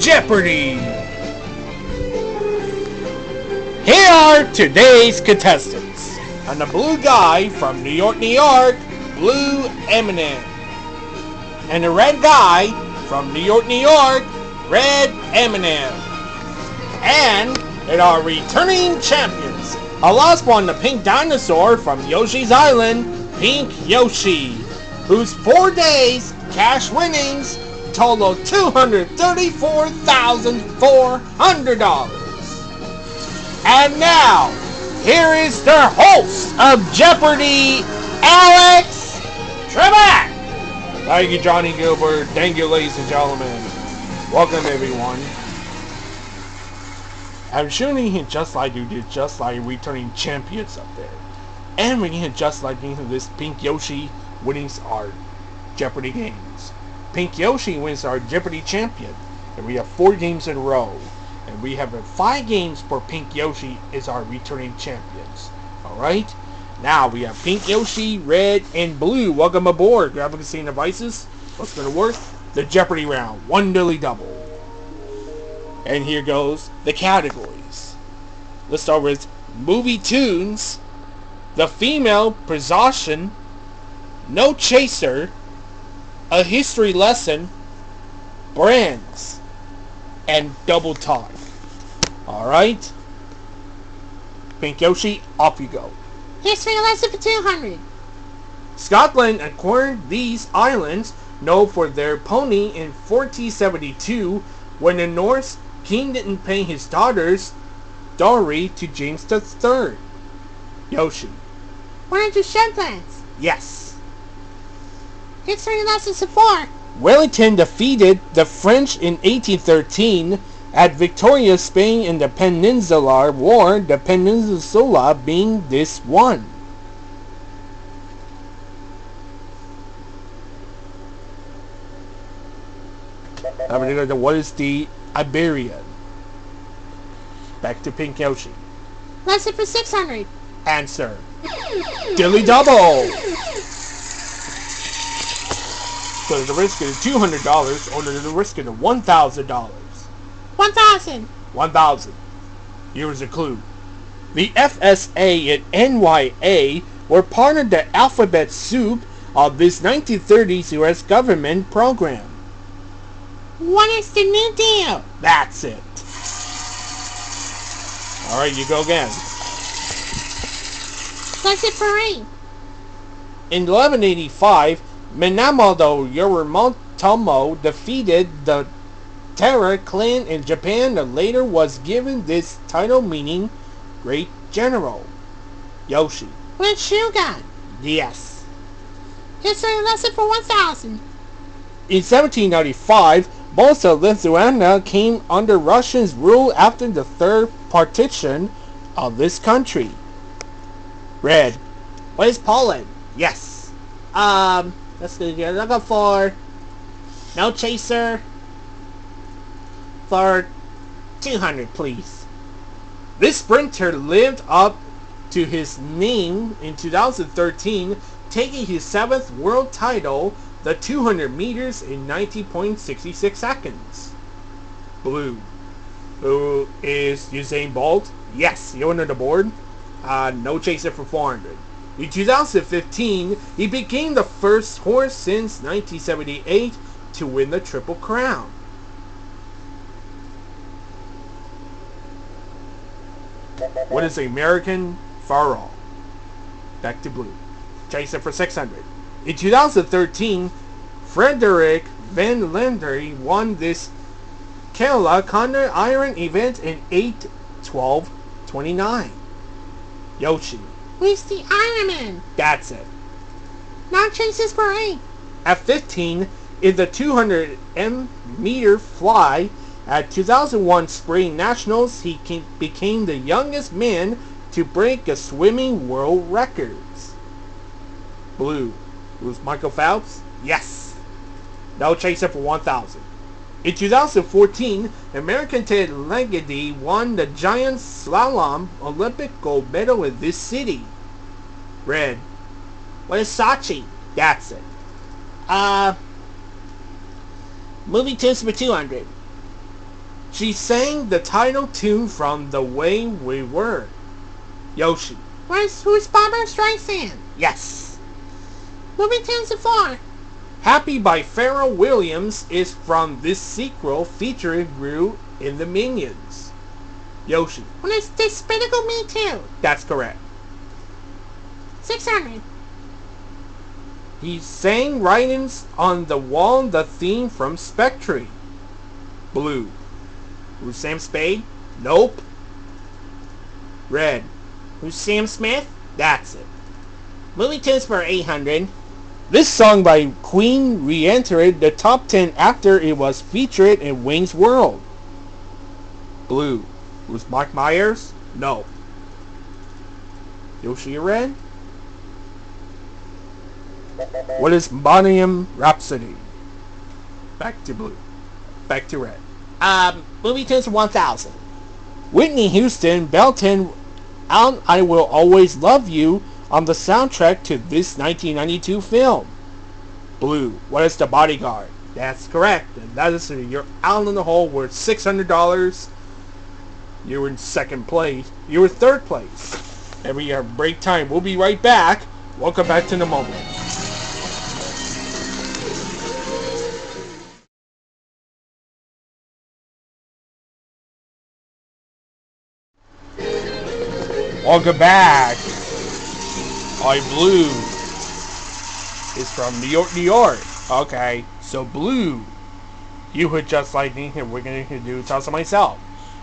Jeopardy! Here are today's contestants. And the blue guy from New York, Blue M&M. And the red guy from New York, Red M&M. And our returning champions. A last one, the pink dinosaur from Yoshi's Island, Pink Yoshi, whose 4 days cash winnings total $234,400. And now, here is the host of Jeopardy, Alex Trebek. Thank you, Johnny Gilbert. Thank you, ladies and gentlemen. Welcome, everyone. I'm shooting him just like you did, just like returning champions up there. And we're going just like this Pink Yoshi winnings our Jeopardy games. Pink Yoshi wins our Jeopardy champion. And we have 4 games in a row. And we have 5 games for Pink Yoshi as our returning champions. Alright? Now we have Pink Yoshi, Red, and Blue. Welcome aboard. Grab a casino devices. What's going to work? The Jeopardy round. 1 dilly double. And here goes the categories. Let's start with movie tunes, the female possession, no chaser, a history lesson, brands, and double talk. Alright? Pink Yoshi, off you go. History lesson for 200. Scotland acquired these islands known for their pony in 1472 when the Norse king didn't pay his daughter's dowry to James III. Yoshi. 100 Shetlands. Yes. History lessons for 4. Wellington defeated the French in 1813 at Victoria, Spain in the Peninsular War, the Peninsula being this one. What is the Iberian? Back to Pink Yoshi. Lesson for 600. Answer. Dilly double! So the risk is $200 or the risk is $1,000. 1,000. 1,000. Here's a clue. The FSA and NYA were part of the alphabet soup of this 1930s U.S. government program. What is the New Deal? That's it. Alright, you go again. Lesson for 8. In 1185, Minamoto Yoritomo defeated the Taira clan in Japan and later was given this title meaning Great General. Yoshi. With Shogun. Yes. History lesson for 1,000. In 1795, most of Lithuania came under Russian rule after the third partition of this country. Red. What is Poland? Yes. Let's go for no chaser for 200, please. This sprinter lived up to his name in 2013, taking his 7th world title, the 200 meters in 90.66 seconds. Blue. Who is Usain Bolt? Yes, you're under the board. No chaser for 400. In 2015, he became the first horse since 1978 to win the Triple Crown. What is American Pharoah? Back to Blue. Chaser for 600. In 2013, Frederick Van Linder won this Kela Condor Iron event in 8:12:29. Yoshi. Who's the Ironman? That's it. Now chases for 8. At 15, in the 200 meter fly at 2001 Spring Nationals, he became the youngest man to break a swimming world records. Blue. Who's Michael Phelps? Yes. No chaser for 1,000. In 2014, American Ted Ligety won the giant slalom Olympic gold medal in this city. Red. What is Sachi? That's it. Movie tips for 200. She sang the title tune from The Way We Were. Yoshi. Who's Barbara Streisand? Yes. Movie 10-4. Happy by Pharrell Williams is from this sequel featuring Gru in the Minions. Yoshi. What is Despicable Me 2? That's correct. 600. He sang writings on the wall the theme from Spectre. Blue. Who's Sam Spade? Nope. Red. Who's Sam Smith? That's it. Movie tunes for 800. This song by Queen re-entered the top 10 after it was featured in Wayne's World. Blue. Who's Mike Myers? No. Yoshi Red? What is Bohemian Rhapsody? Back to blue. Back to red. Movie tunes for 1000. Whitney Houston belted out I Will Always Love You on the soundtrack to this 1992 film. Blue. What is The Bodyguard? That's correct. And that is you're out in the hole worth $600. You were in second place. You were third place. And we have break time. We'll be right back. Welcome back to the moment. Welcome back. Blue is from New York, New York. Okay, so Blue, you would just like me. We're going to do Toss of Myself.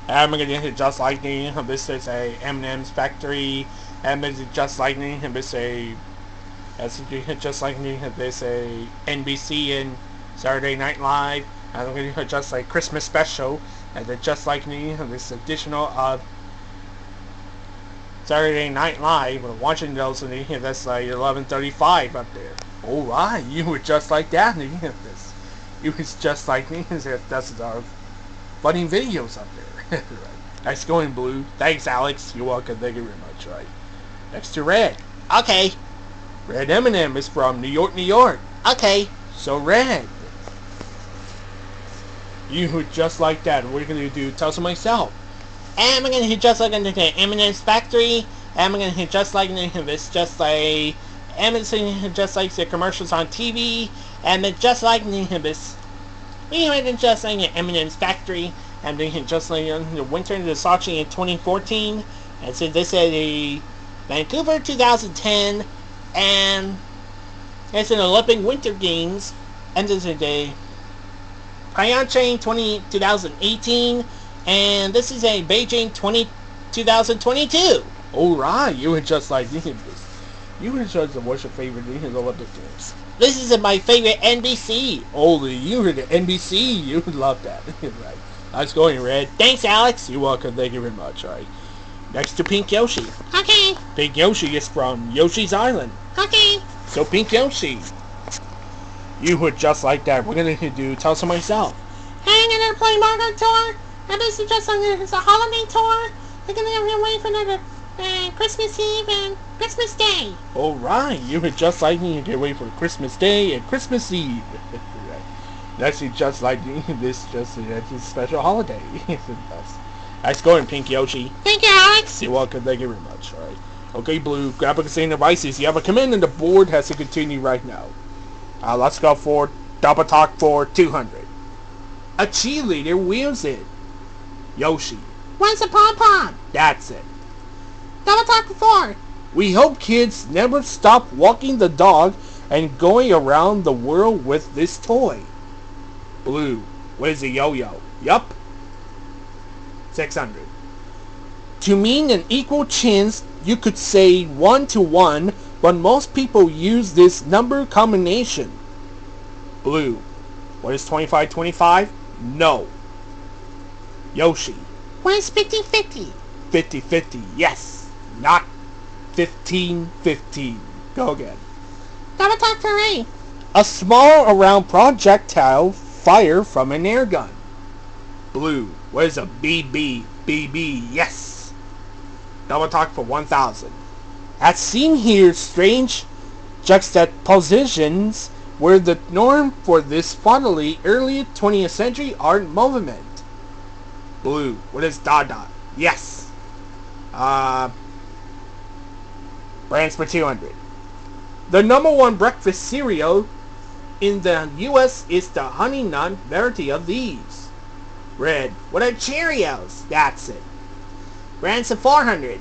And I'm going to do Just Like Me. This is a M&M's Factory. And this is Just Like Me. And this is a Just Like Me. This is a NBC and Saturday Night Live. And I'm going to do Just Like Christmas Special. And then Just Like Me. This additional of Saturday Night Live. We're watching those, and that's like 11:35 up there. All right, you were just like that. This, you was just like me. That's our funny videos up there. Right. Nice going, Blue. Thanks, Alex. You're welcome. Thank you very much. Right. Next to Red. Okay. Red M&M is from New York, New York. Okay. So Red, you were just like that. We're gonna do Tell Some Myself. And I'm going to hit just like into M&M's Factory. And I'm going to hit just like this, just like M&M, just like the commercials on TV. And then just like this, we went just like M&M's Factory. And then just like the Winter in the Sachi in 2014. And so this is a Vancouver 2010. And it's an Olympic Winter Games. And this is a Pyeongchang 2018. And this is a Beijing 2022. Alright, you were just like this. You were just what's your favorite Olympic Games? This is my favorite NBC. Oh, you were the NBC. You would love that. Right. Nice going, Red. Thanks, Alex. You're welcome. Thank you very much. Alright. Next to Pink Yoshi. Okay. Pink Yoshi is from Yoshi's Island. Okay. So Pink Yoshi, you were just like that. We're gonna do Tell Some Myself. Hey, I'm gonna play Margaret Tour. And this is just it's a holiday tour. We're gonna wait for another Christmas Eve and Christmas Day. Alright, you were just like me. You can wait for Christmas Day and Christmas Eve. That's just like this, just a special holiday. Nice going, Pink Yoshi. Thank you, Alex. You're welcome. Thank you very much. Alright. Okay, Blue, grab a container devices. You have a command and the board has to continue right now. Let's go for Double Talk for 200. A cheerleader wheels it. Yoshi. When's a pom-pom? That's it. Double Talk for 4. We hope kids never stop walking the dog and going around the world with this toy. Blue. What is a yo-yo? Yup. 600. To mean an equal chance, you could say 1 to 1, but most people use this number combination. Blue. What is 25-25? No. Yoshi. What is 50-50? 50-50, yes. Not 15-15. Go again. Double Talk for 8. A small round projectile fire from an air gun. Blue. What is a BB? BB, yes. Double Talk for 1000. As seen here, strange juxtapositions were the norm for this fatally early 20th century art movement. Blue. What is Dada? Yes. Brands for 200. The number one breakfast cereal in the U.S. is the Honey Nut variety of these. Red. What are Cheerios? That's it. Brands of 400.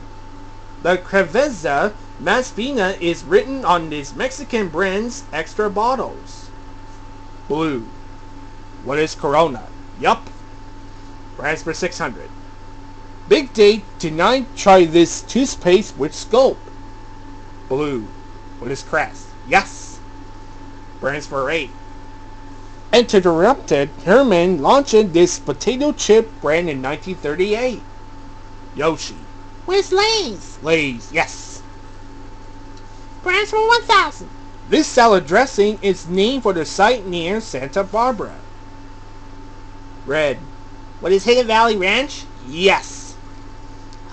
The Creveza Masvina is written on this Mexican brand's extra bottles. Blue. What is Corona? Yup. Brands for 600. Big day tonight. Try this toothpaste with scope. Blue. What is Crest? Yes. Brands for 8. Interrupted Herman launching this potato chip brand in 1938. Yoshi. Where's Lay's? Lay's. Yes. Brands for 1,000. This salad dressing is named for the site near Santa Barbara. Red. What is Hidden Valley Ranch? Yes.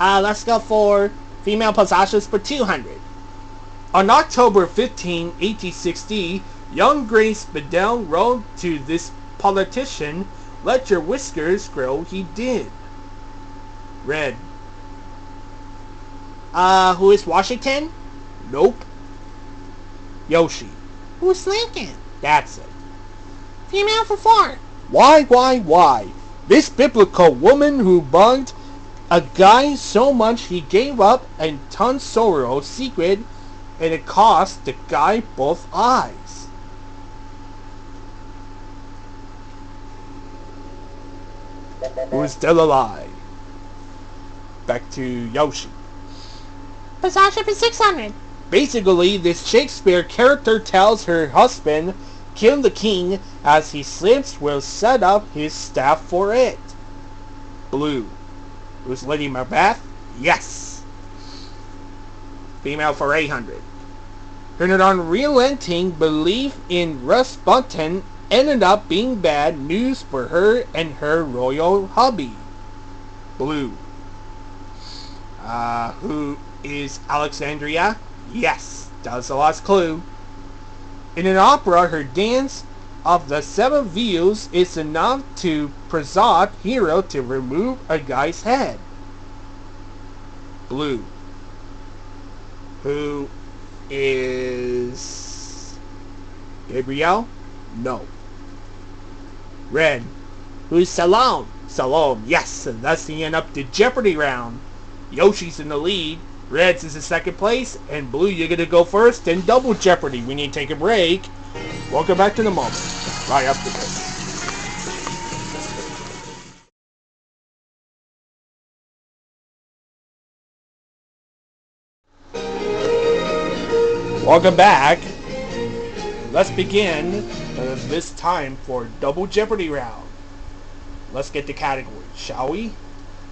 Let's go for female pistachios for 200. On October 15, 1860, young Grace Bedell wrote to this politician, "Let your whiskers grow," he did. Red. Who is Washington? Nope. Yoshi. Who's Lincoln? That's it. Female for 4. Why? This biblical woman who bugged a guy so much he gave up and turned sorrow secret, and it cost the guy both eyes. Who's still alive? Back to Yoshi. Pistachio for 600. Basically, this Shakespeare character tells her husband, kill the king, as he slips will set up his staff for it. Blue. Who's Lady Macbeth? Yes. Female for 800. Her unrelenting belief in Russ Button ended up being bad news for her and her royal hubby. Blue. Who is Alexandria? Yes, that was the last clue. In an opera, her dance of the 7 views is enough to persuade hero to remove a guy's head. Blue. Who is Gabrielle? No. Red. Who's Salome? Salome, yes, and that's the end up the Jeopardy round. Yoshi's in the lead, Red's is in second place, and Blue, you're gonna go first, then double Jeopardy. We need to take a break. Welcome back to the moment. Right after this. Welcome back. Let's begin this time for double Jeopardy round. Let's get the category, shall we?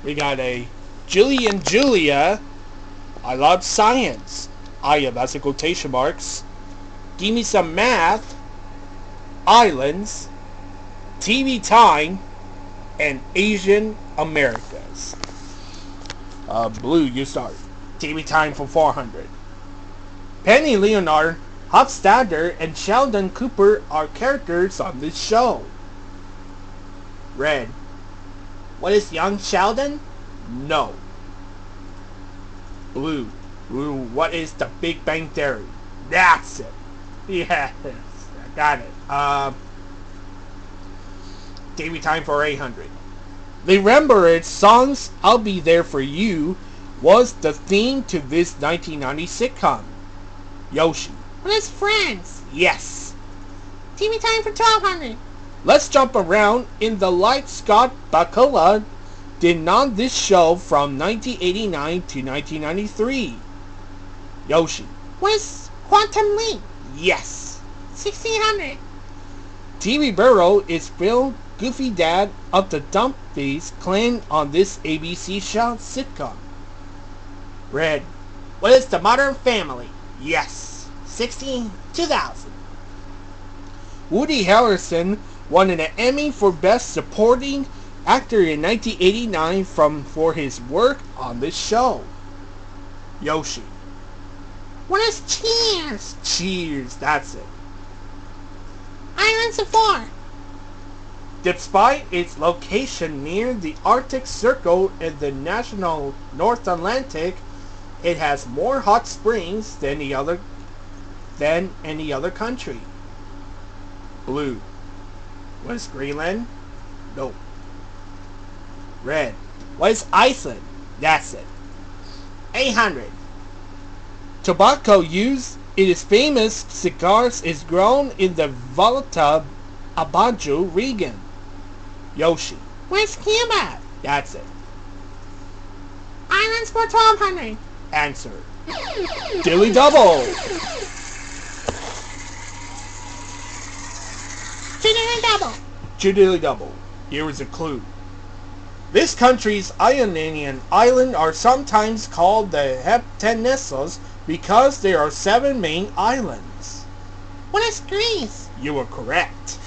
We got a Julie and Julia. I love science. That's in quotation marks. Give me some math. Islands. TV time. And Asian Americas. Blue, you start. TV time for 400. Penny Leonard, Hofstadter, and Sheldon Cooper are characters on this show. Red. What is young Sheldon? No. Blue. What is the Big Bang Theory? That's it. Yes, I got it. TV time for 800. Remember It songs I'll Be There For You was the theme to this 1990 sitcom. Yoshi. What is Friends? Yes. TV time for 1200. Let's jump around in the light. Scott Bakula did on this show from 1989 to 1993. Yoshi. What is Quantum Leap? Yes. 1600. TV Burrow is Phil Goofy Dad of the Dumpies clan on this ABC show sitcom. Red. What is The Modern Family? Yes. 2000. Woody Harrelson won an Emmy for Best Supporting Actor in 1989 for his work on this show. Yoshi. What is Cheers? Cheers, that's it. Islands of 4. Despite its location near the Arctic Circle in the national North Atlantic, it has more hot springs than any other country. Blue. What is Greenland? Nope. Red. What is Iceland? That's it. 800. Tobacco used in its famous cigars is grown in the Volta Abaju region. Yoshi. Where's Cuba? That's it. Islands for 1200. Answer. Dilly double. Two-dilly double. Dilly double. Here is a clue. This country's Ionian islands are sometimes called the Heptanessos because there are 7 main islands. What is Greece? You are correct.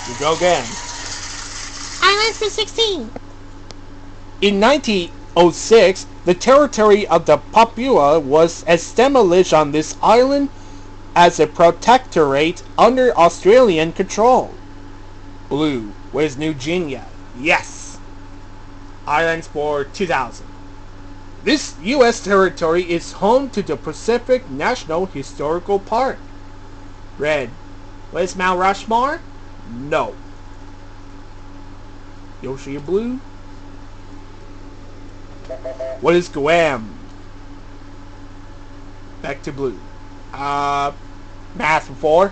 You go again. Islands for 16. In 1906, the territory of the Papua was established on this island as a protectorate under Australian control. Blue. Where's New Guinea? Yes. Islands for 2000. This U.S. territory is home to the Pacific National Historical Park. Red. What is Mount Rushmore? No. Yoshi Blue. What is Guam? Back to Blue. Math 4.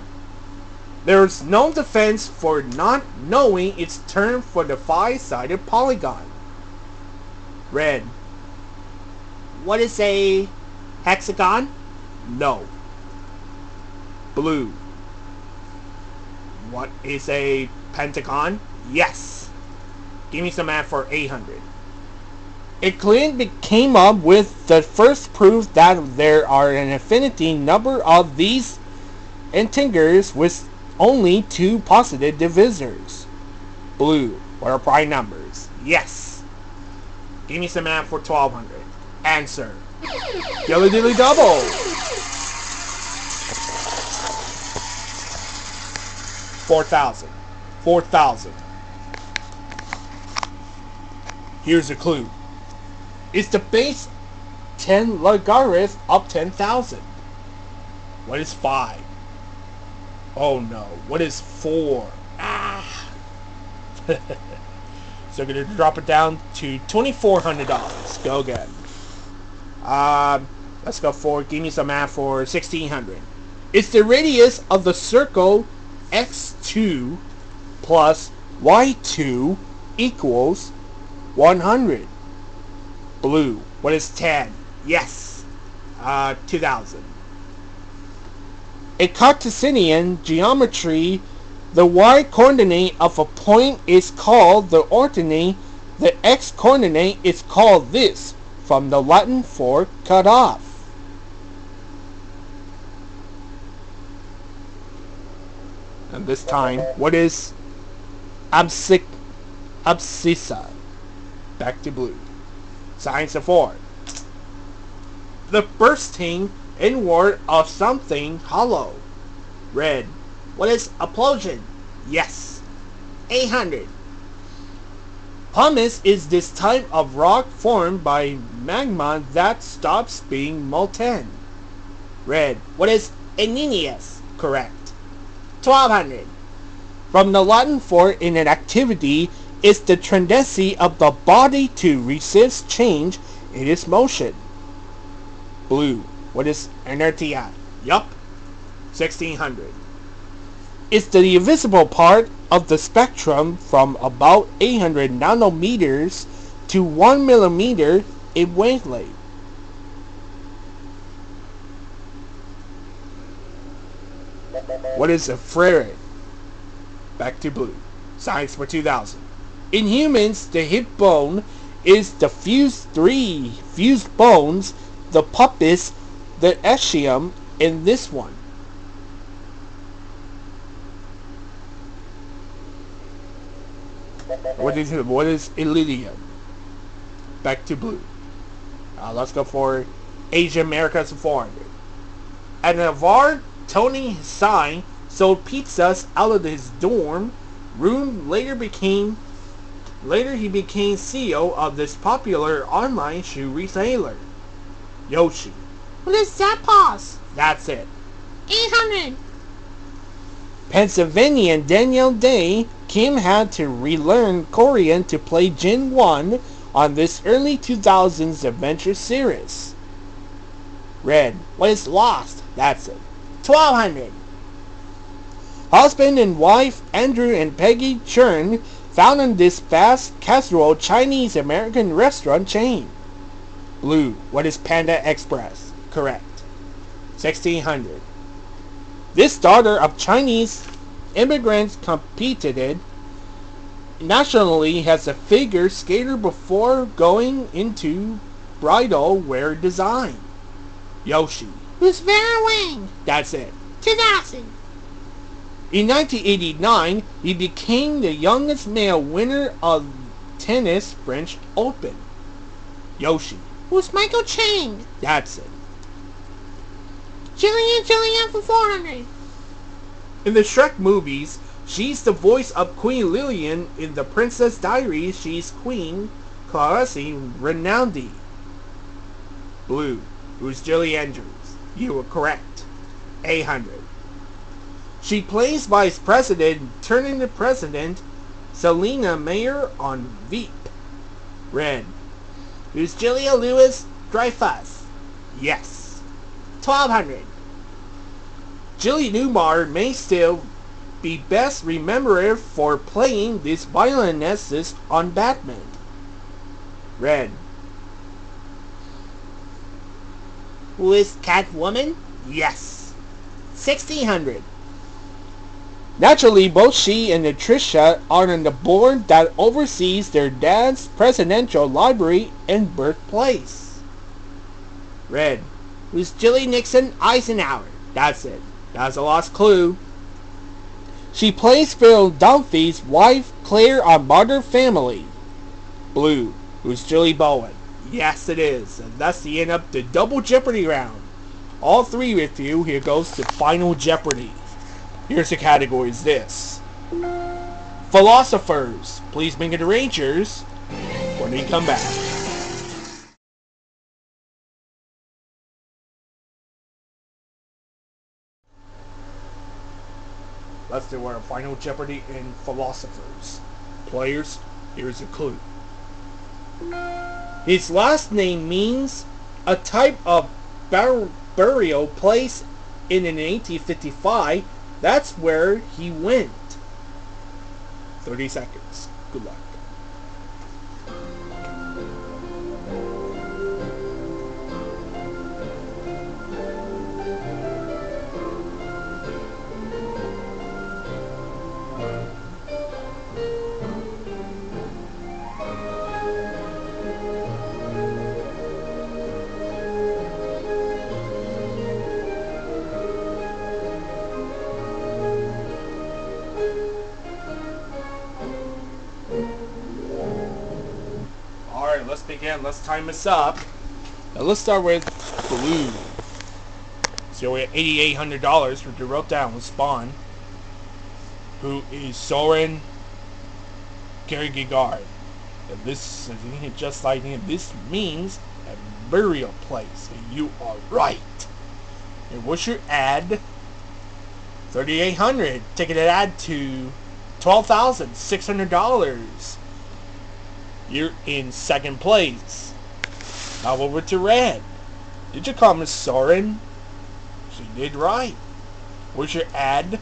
There's no defense for not knowing its term for the 5-sided polygon. Red. What is a hexagon? No. Blue. What is a pentagon? Yes. Give me some math for 800. Euclid came up with the first proof that there are an infinity number of these integers with only 2 positive divisors. Blue. What are prime numbers? Yes. Give me some math for 1200. Answer. Dilly dilly double. 4,000. 4,000. Here's a clue. It's the base 10 logarithm of 10,000. What is 5? Oh no. What is 4? Ah. So I'm going to drop it down to $2,400. Go again. Let's go for, give me some math for 1,600. It's the radius of the circle x2 plus y2 equals 100. Blue. What is 10? Yes. 2,000. In Cartesian geometry, the y-coordinate of a point is called the ordinate. The x-coordinate is called this, from the Latin for cut off. And this time, what is abscissa? Back to Blue. Science of 4. The bursting inward of something hollow. Red. What is implosion? Yes. 800. Pumice is this type of rock formed by magma that stops being molten. Red. What is igneous? Correct. 1200. From the Latin for in an activity is the tendency of the body to resist change in its motion. Blue. What is inertia? Yup. 1600. It's the invisible part of the spectrum from about 800 nanometers to 1 millimeter in wavelength. What is a ferret? Back to Blue. Science for 2000. In humans, the hip bone is the fused bones, the pubis, the ischium, and this one. What is ilidium? Back to Blue. Let's go for Asia America 400. An Navarre Tony sign sold pizzas out of his dorm room. Later he became CEO of this popular online shoe retailer. Yoshi. What is that pause? That's it. 800. Pennsylvanian Danielle Day. Kim had to relearn Korean to play Jin 1 on this early 2000s adventure series. Red. What is lost? That's it. 1200. Husband and wife Andrew and Peggy Chern founded this fast casual Chinese American restaurant chain. Blue. What is Panda Express? Correct. 1600. This daughter of Chinese immigrants competed nationally as a figure skater before going into bridal wear design. Yoshi. Who's Vera Wang? That's it. 2000. In 1989, he became the youngest male winner of tennis French Open. Yoshi. Who's Michael Chang? That's it. Jillian for 400. In the Shrek movies, she's the voice of Queen Lillian. In The Princess Diaries, she's Queen Clarissa Rinaldi. Blue. Who's Julie Andrews? You were correct. 800. She plays Vice President, turning the President, Selena Mayer on Veep. Red. Who's Julia Louis-Dreyfus? Yes. 1200. Julie Newmar may still be best remembered for playing this violinist on Batman. Red. Who is Catwoman? Yes. 1600. Naturally, both she and Tricia are on the board that oversees their dad's presidential library and birthplace. Red. Who's Jilly Nixon Eisenhower? That's it. That's a lost clue. She plays Phil Dunphy's wife Claire on Modern Family. Blue. Who's Julie Bowen? Yes, it is. And that's the end of the Double Jeopardy round. All three with you. Here goes the Final Jeopardy. Here's the categories. This. Philosophers. Please bring it to Rangers when they come back. Let's do our Final Jeopardy in Philosophers. Players, here's a clue. His last name means a type of burial place. In 1855, that's where he went. 30 seconds. Good luck. Let's begin. Let's time this up. Now let's start with Blue. So we have $8,800 which you wrote down with Spawn, who is Soren Kierkegaard. And this is just like him. This means a burial place. And you are right. And what's your ad? $3,800. Taking it ad to $12,600. You're in second place. Now over to Red. Did you call Miss Soren? She did right. Where's your ad?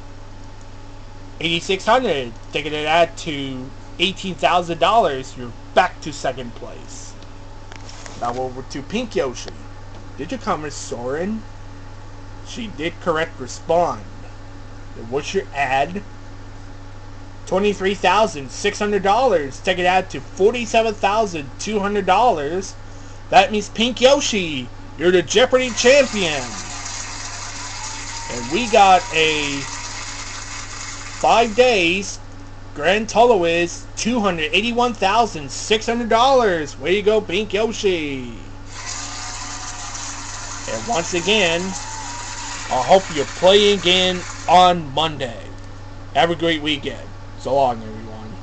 $8,600. Taking it ad to $18,000. You're back to second place. Now over to Pink Yoshi. Did you call Miss Soren? She did correct respond. And what's your ad? $23,600. Take it out to $47,200. That means Pink Yoshi, you're the Jeopardy champion. And we got a 5 days. Grand total is $281,600. Way to go, Pink Yoshi. And once again, I hope you play again on Monday. Have a great weekend. So long, everyone.